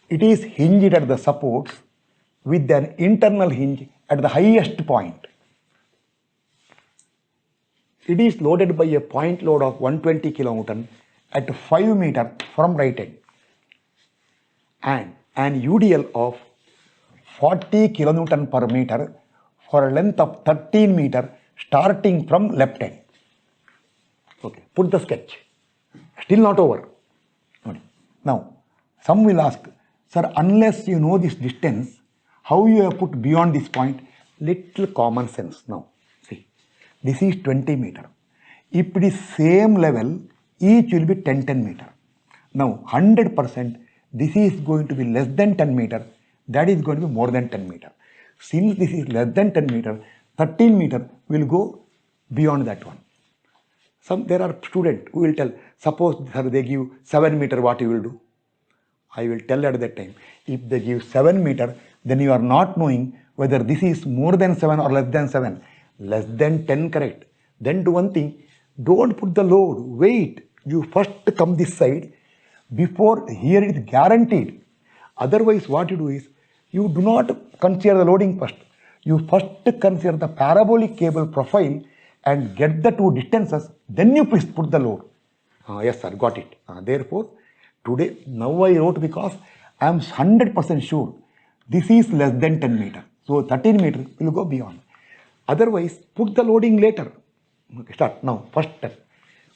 A: It is hinged at the supports with an internal hinge at the highest point. It is loaded by a point load of 120 kilonewton at 5 meter from right end and an UDL of 40 kilonewton per meter for a length of 13 meter starting from left end. Okay, put the sketch. Still not over. Now, some will ask, sir, unless you know this distance, how you have put beyond this point? Little common sense. Now, see, this is 20 meter. If it is same level, each will be 10 meter. Now, 100%, this is going to be less than 10 meter, that is going to be more than 10 meter. Since this is less than 10 meter, 13 meter will go beyond that one. There are students who will tell, suppose sir, they give 7 meter, what you will do? I will tell at that time, if they give 7 meter, then you are not knowing whether this is more than 7 or less than 7. Less than 10, correct. Then do one thing, don't put the load, wait. You first come this side, before here it is guaranteed. Otherwise what you do is, you do not consider the loading first. You first consider the parabolic cable profile and get the two distances, then you please put the load. Yes sir, got it. Therefore, today, now I wrote because I am 100% sure this is less than 10 meter. So 13 meter will go beyond. Otherwise, put the loading later. Okay, start now. First step.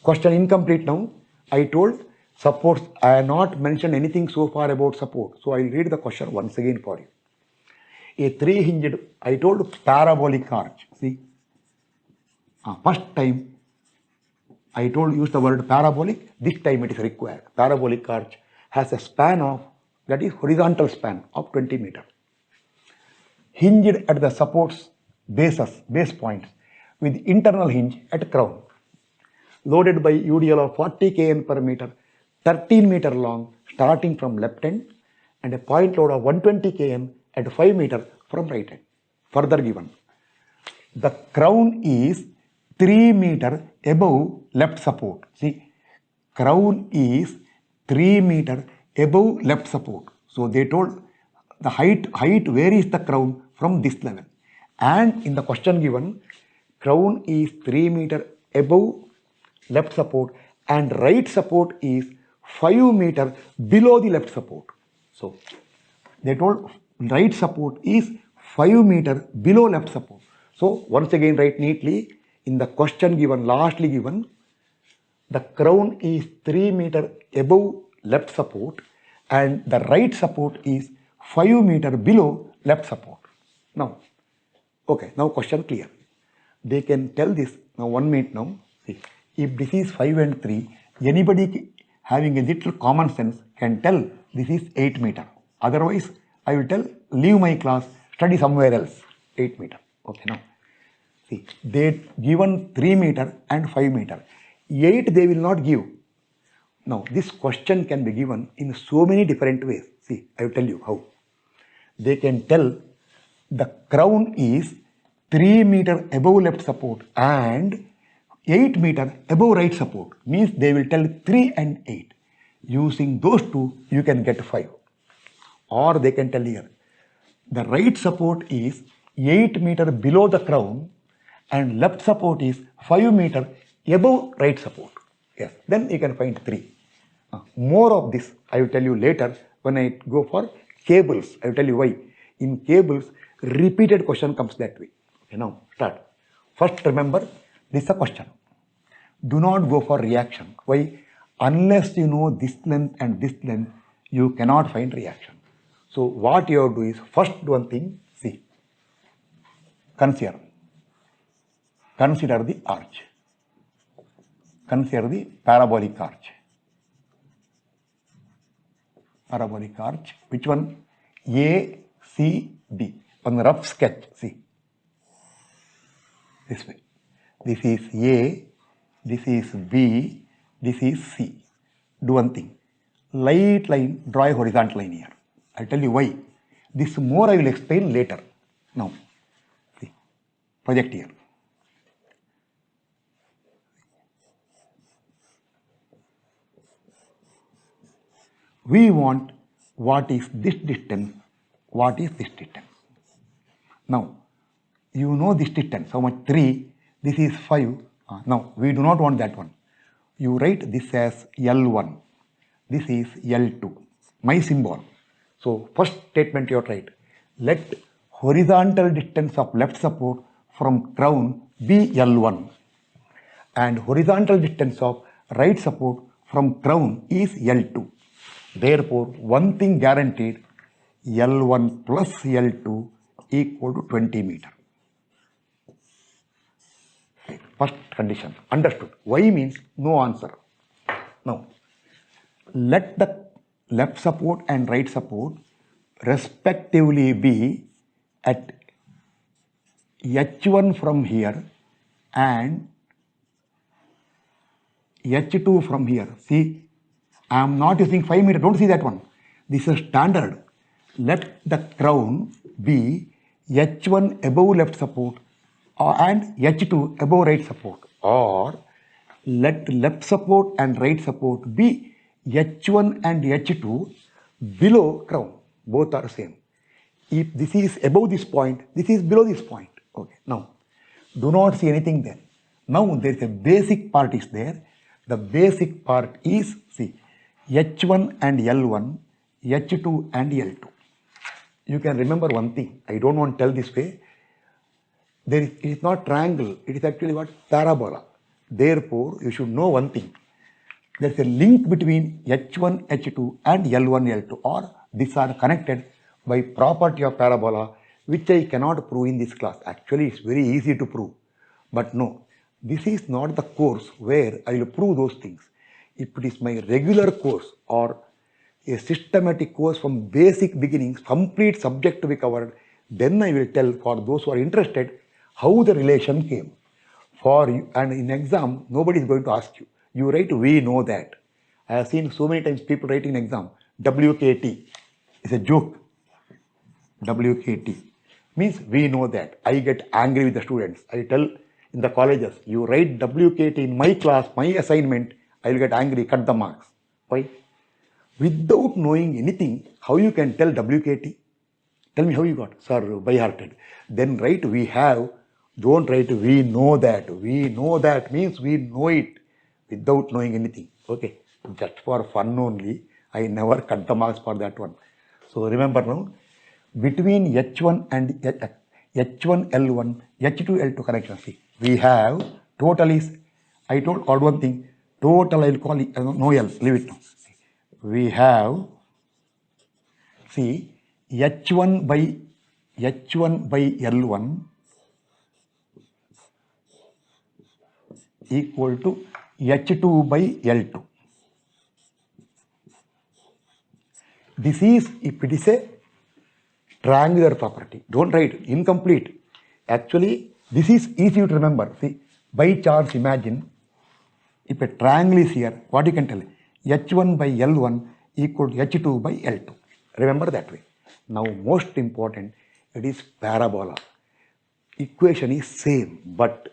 A: Question incomplete now. I told supports. I have not mentioned anything so far about support. So I will read the question once again for you. A 3-hinged, I told parabolic arch. See, first time I told use the word parabolic. This time it is required. Parabolic arch has a span of, that is horizontal span of 20 meter. Hinged at the supports base points with internal hinge at crown. Loaded by UDL of 40 kN per meter, 13 meter long starting from left end and a point load of 120 kN at 5 meter from right end. Further given, the crown is 3 meter above left support. See, crown is 3 meter above left support. So they told the height where is the crown from this level. And in the question given, crown is 3 meter above left support and right support is 5 meter below the left support. So they told right support is 5 meter below left support. So once again write neatly in the question given, lastly given, the crown is 3 meter above left support and the right support is 5 meter below left support. Now, okay, now question clear. They can tell this, now 1 minute now, see, if this is 5 and 3, anybody having a little common sense can tell this is 8 meter. Otherwise, I will tell, leave my class, study somewhere else, 8 meter. Okay, now, see, they given 3 meter and 5 meter. 8 they will not give. Now, this question can be given in so many different ways. See, I will tell you how. They can tell the crown is 3 meter above left support and 8 meter above right support. Means they will tell 3 and 8. Using those two, you can get 5. Or they can tell here, the right support is 8 meter below the crown and left support is 5 meter above right support. Yes, then you can find 3. More of this I will tell you later when I go for cables. I will tell you why. In cables, repeated question comes that way. Okay, now start. First remember, this is a question. Do not go for reaction. Why? Unless you know this length and this length, you cannot find reaction. So what you have to do is, first do one thing, see, consider the arch. Consider the parabolic arch. Parabolic arch, which one? A, C, D. On the rough sketch, see. This way. This is A, this is B, this is C. Do one thing. Light line, draw a horizontal line here. I'll tell you why. This more I will explain later. Now, see, project here. We want what is this distance, what is this distance. Now, you know this distance, how much? 3, this is 5. Now, we do not want that one. You write this as L1, this is L2, my symbol. So, first statement you write, let horizontal distance of left support from crown be L1 and horizontal distance of right support from crown is L2. Therefore, one thing guaranteed, L1 plus L2 equal to 20 meter. First condition, understood. Y means no answer. Now, let the left support and right support respectively be at H1 from here and H2 from here. See, I am not using 5 meter, don't see that one. This is standard. Let the crown be H1 above left support and H2 above right support, or let left support and right support be H1 and H2 below crown. Both are same. If this is above this point, this is below this point. Okay. Now, do not see anything there. Now there is a basic part is there. The basic part is, see, H1 and L1, H2 and L2. You can remember one thing. I don't want to tell this way. It is not triangle. It is actually what? Parabola. Therefore, you should know one thing. There is a link between H1, H2 and L1, L2, or these are connected by property of parabola, which I cannot prove in this class. Actually, it's very easy to prove. But no, this is not the course where I will prove those things. If it is my regular course or a systematic course from basic beginnings, complete subject to be covered, then I will tell for those who are interested how the relation came. For you, and in exam, nobody is going to ask you. You write, we know that. I have seen so many times people writing in exam, WKT. It's a joke. WKT means we know that. I get angry with the students. I tell in the colleges, you write WKT in my class, my assignment, I will get angry, cut the marks. Why? Without knowing anything, how you can tell WKT? Tell me how you got, sir, by hearted. Then write we have, don't write we know that. We know that means we know it without knowing anything. Okay, just for fun only, I never cut the marks for that one. So remember now, between H1 and H1 L1, H2 L2 connection, see, we have total is, I told odd one thing, total I will call it, no L, leave it now. We have, see, H1 by L1 equal to H2 by L2. This is, if it is a triangular property, don't write incomplete. Actually, this is easy to remember. See, by chance imagine, if a triangle is here, what you can tell? H1 by L1 equal to H2 by L2. Remember that way. Now, most important, it is parabola. Equation is same, but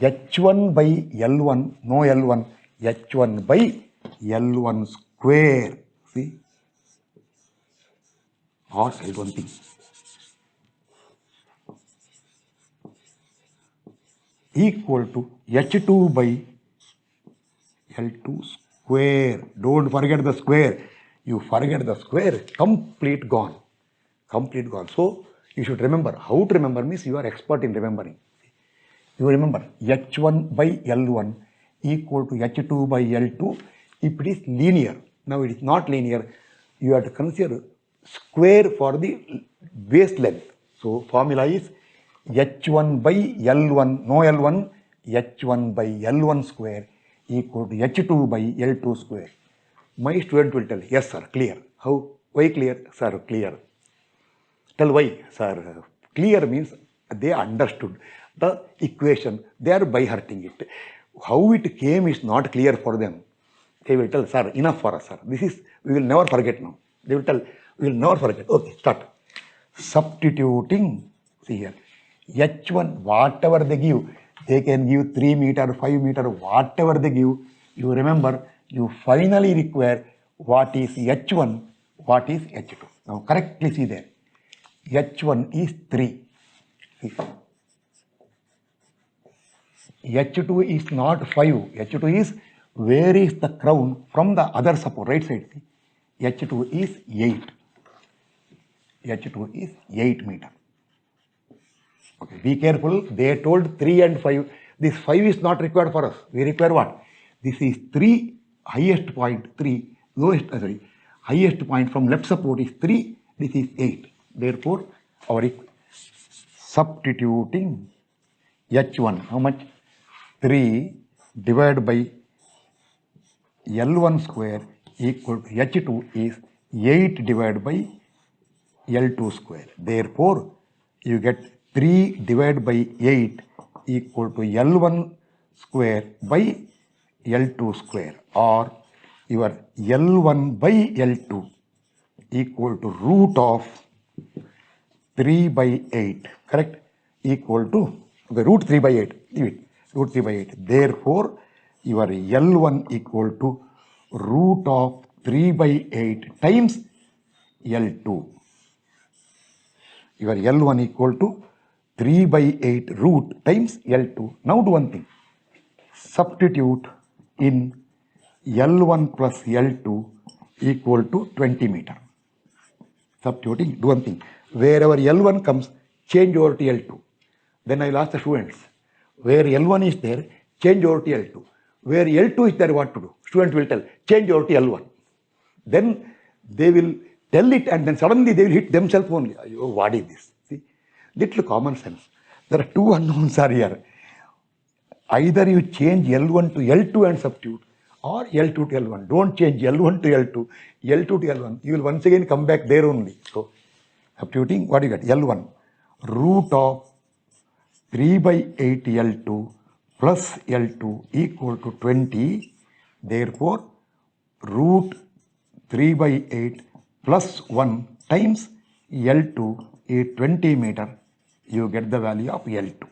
A: H1 by L1, no L1, H1 by L1 square. See? Or L1 thing. Equal to H2 by L2 square. Don't forget the square. You forget the square, complete gone. Complete gone. So, you should remember. How to remember means you are expert in remembering. You remember H1 by L1 equal to H2 by L2 if it is linear. Now, it is not linear. You have to consider square for the base length. So, formula is H1 by L1, no L1, H1 by L1 square equal to H2 by L2 square. My student will tell, yes sir, clear. How? Why clear? Sir, clear. Tell why? Sir, clear means they understood the equation. They are by hearting it. How it came is not clear for them. They will tell, sir, enough for us, sir. This is, we will never forget now. They will tell, we will never forget. Okay, start. Substituting, see here, H1, whatever they give, they can give 3 meter, 5 meter, whatever they give. You remember, you finally require what is H1, what is H2. Now correctly see there. H1 is 3. See. H2 is not 5. H2 is where is the crown from the other support, right side. See. H2 is 8. H2 is 8 meter. Okay, be careful. They told 3 and 5. This 5 is not required for us. We require what? This is 3, highest point 3, lowest, highest point from left support is 3. This is 8. Therefore, our substituting H1, how much? 3 divided by L1 square equal to H2 is 8 divided by L2 square. Therefore, you get 3 divided by 8 equal to L1 square by L2 square, or your L1 by L2 equal to root of 3 by 8, correct? Equal to, okay, root 3 by 8, leave it, root 3 by 8. Therefore, your L1 equal to root of 3 by 8 times L2. Your L1 equal to 3 by 8 root times L2. Now do one thing. Substitute in L1 plus L2 equal to 20 meter. Substituting, do one thing. Wherever L1 comes, change over to L2. Then I will ask the students, where L1 is there, change over to L2. Where L2 is there, what to do? Students will tell, change over to L1. Then they will tell it and then suddenly they will hit themselves only. Oh, what is this? See, little common sense. There are two unknowns are here. Either you change L1 to L2 and substitute, or L2 to L1. Don't change L1 to L2, L2 to L1. You will once again come back there only. So, substituting, what do you get? L1, root of 3 by 8 L2 plus L2 equal to 20. Therefore, root 3 by 8 plus 1 times L2 is 20 meter. You get the value of L2.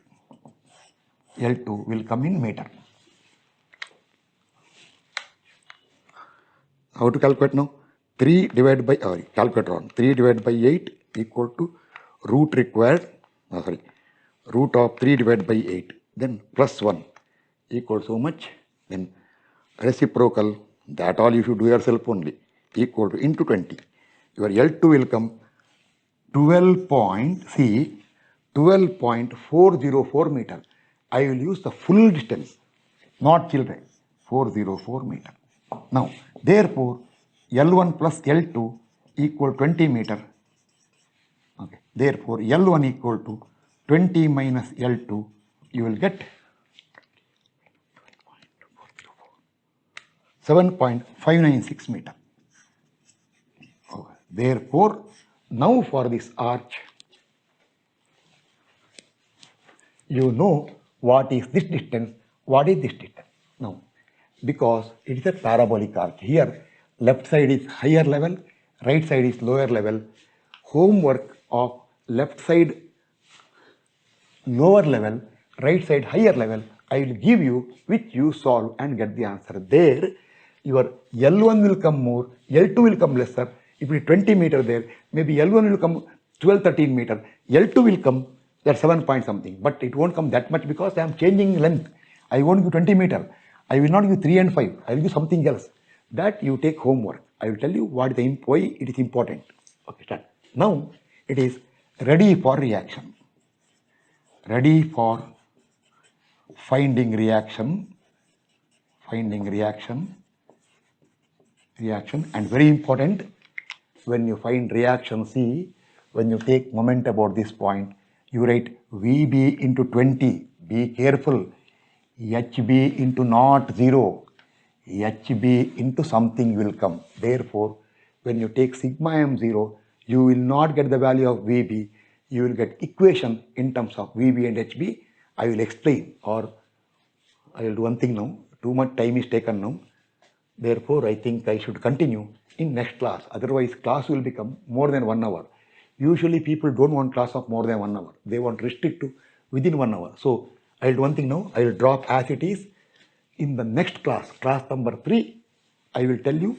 A: L2 will come in meter. How to calculate now? 3 divided by, calculator on, 3 divided by 8 equal to root required, root of 3 divided by 8, then plus 1 equals so much, then reciprocal, that all you should do yourself only, equal to into 20. Your L2 will come 12.404 meter. I will use the full distance, not children, 404 meter. Now, therefore, L1 plus L2 equal 20 meter. Okay. Therefore, L1 equal to 20 minus L2, you will get 7.596 meter. Okay. Therefore, now for this arch, you know what is this distance, what is this distance. Now, because it is a parabolic arch. Here, left side is higher level, right side is lower level. Homework of left side lower level, right side higher level, I will give you, which you solve and get the answer. There, your L1 will come more, L2 will come lesser. If it is 20 meter there, maybe L1 will come 12-13 meter, L2 will come that 7 point something, but it won't come that much because I am changing length. I won't give 20 meter. I will not give 3 and 5. I will give something else. That you take homework. I will tell you what is the why it is important. Okay, start. Now it is ready for reaction. Ready for finding reaction, and very important, when you find reaction, see, when you take moment about this point, you write VB into 20, be careful, HB into not 0, HB into something will come. Therefore, when you take sigma m0, you will not get the value of VB, you will get equation in terms of VB and HB. I will explain, or I will do one thing now. Too much time is taken now. Therefore, I think I should continue in next class. Otherwise, class will become more than 1 hour. Usually, people don't want class of more than 1 hour. They want restrict to within 1 hour. So, I will do one thing now. I will drop as it is. In the next class, class number 3, I will tell you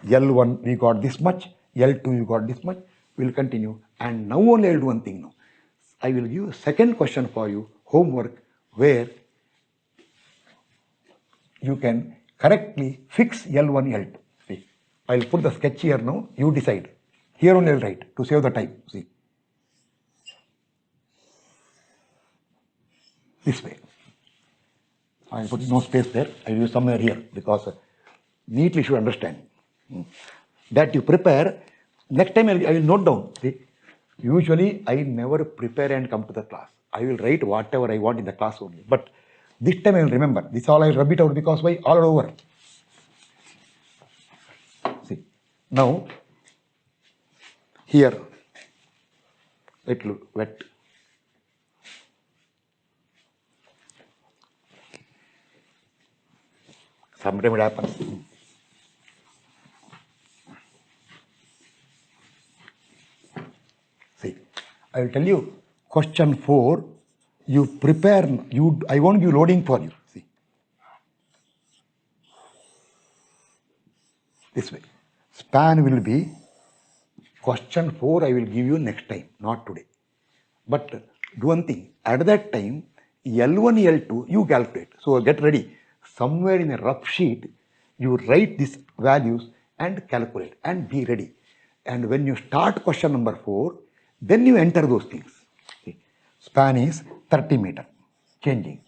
A: L1 we got this much, L2 you got this much, we'll continue. And now only I'll do one thing now. I will give a second question for you, homework, where you can correctly fix L1, L2. See, I'll put the sketch here now, you decide. Here only I'll write to save the time. See, this way. I put no space there, I'll use somewhere here because neatly should understand. That you prepare, next time I will note down. See, usually I never prepare and come to the class. I will write whatever I want in the class only. But this time I will remember. This all I will rub it out because why? All over. See, now here it will wet. Sometimes it happens. See, I will tell you, question 4, you prepare, I won't give loading for you. See, this way. Span will be, question 4 I will give you next time, not today. But do one thing, at that time, L1, L2, you calculate. So get ready. Somewhere in a rough sheet, you write these values and calculate and be ready. And when you start question number 4, then you enter those things. Okay. Span is 30 meter, changing.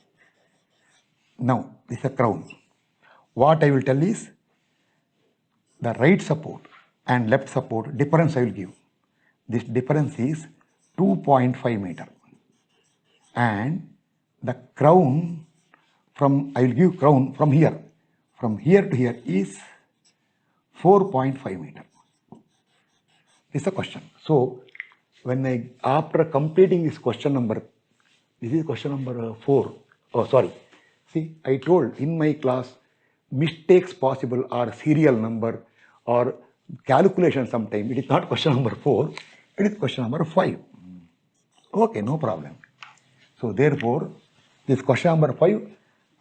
A: Now, this is a crown. What I will tell is, the right support and left support difference I will give. This difference is 2.5 meter. And the crown from, I will give crown from here to here is 4.5 meter. This is the question. So, when after completing this question number, this is question number 4. Oh, sorry. See, I told in my class, mistakes possible are serial number or calculation sometime. It is not question number 4, it is question number 5. Okay, no problem. So therefore, this question number 5,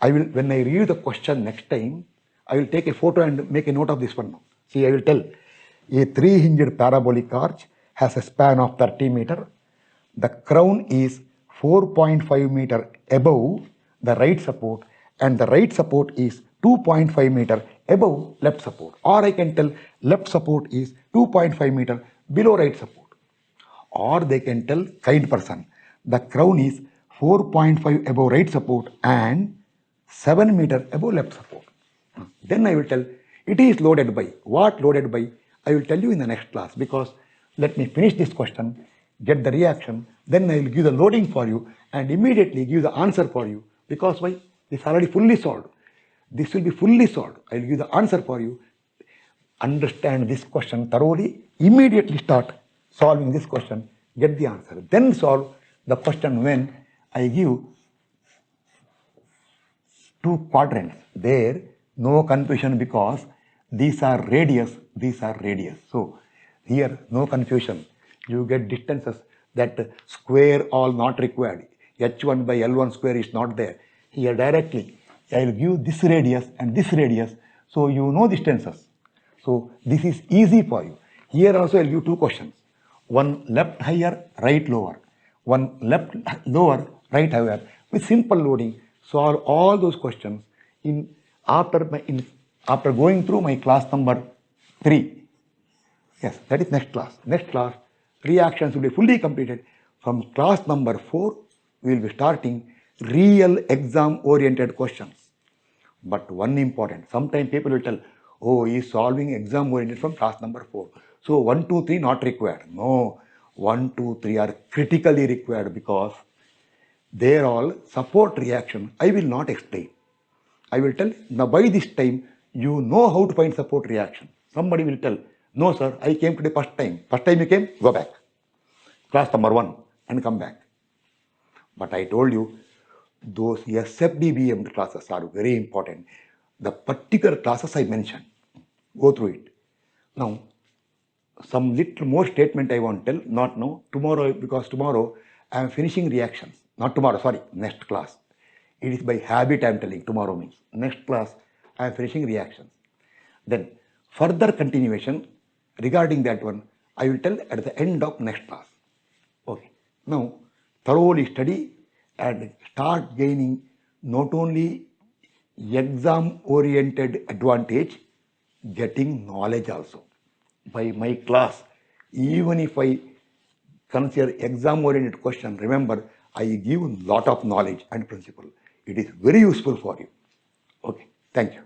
A: I will, when I read the question next time, I will take a photo and make a note of this one now. See, I will tell, a 3-hinged parabolic arch has a span of 30 meter. The crown is 4.5 meter above the right support and the right support is 2.5 meter above left support. Or I can tell left support is 2.5 meter below right support. Or they can tell kind person, the crown is 4.5 above right support and 7 meter above left support. Then I will tell it is loaded by. What loaded by? I will tell you in the next class, because let me finish this question, get the reaction, then I will give the loading for you and immediately give the answer for you. Because why? This is already fully solved. This will be fully solved. I will give the answer for you. Understand this question thoroughly, immediately start solving this question, get the answer. Then solve the question when I give 2 quadrants. There, no confusion because these are radius, these are radius. So here, no confusion. You get distances that square all not required. H1 by L1 square is not there. Here directly, I will give this radius and this radius, so you know distances. So this is easy for you. Here also I will give 2 questions. One left higher, right lower. One left lower, right higher. With simple loading, solve all those questions after going through my class number 3. Yes, that is next class. Next class, reactions will be fully completed. From class number 4, we will be starting real exam-oriented questions. But one important, sometimes people will tell, oh, he is solving exam-oriented from class number 4. So 1, 2, 3 not required. No, 1, 2, 3 are critically required because they are all support reaction. I will not explain. I will tell, now by this time, you know how to find support reaction. Somebody will tell, no sir, I came today first time. First time you came, go back. Class number 1 and come back. But I told you, those SFDBM classes are very important. The particular classes I mentioned, go through it. Now, some little more statement I want to tell, not now, tomorrow, because tomorrow I am finishing reactions. Not tomorrow, sorry, next class. It is by habit I am telling, tomorrow means. Next class, I am finishing reactions. Then, further continuation, Regarding that one, I will tell at the end of next class. Okay. Now, thoroughly study and start gaining not only exam-oriented advantage, getting knowledge also. By my class, even if I consider exam-oriented question, remember, I give lot of knowledge and principle. It is very useful for you. Okay. Thank you.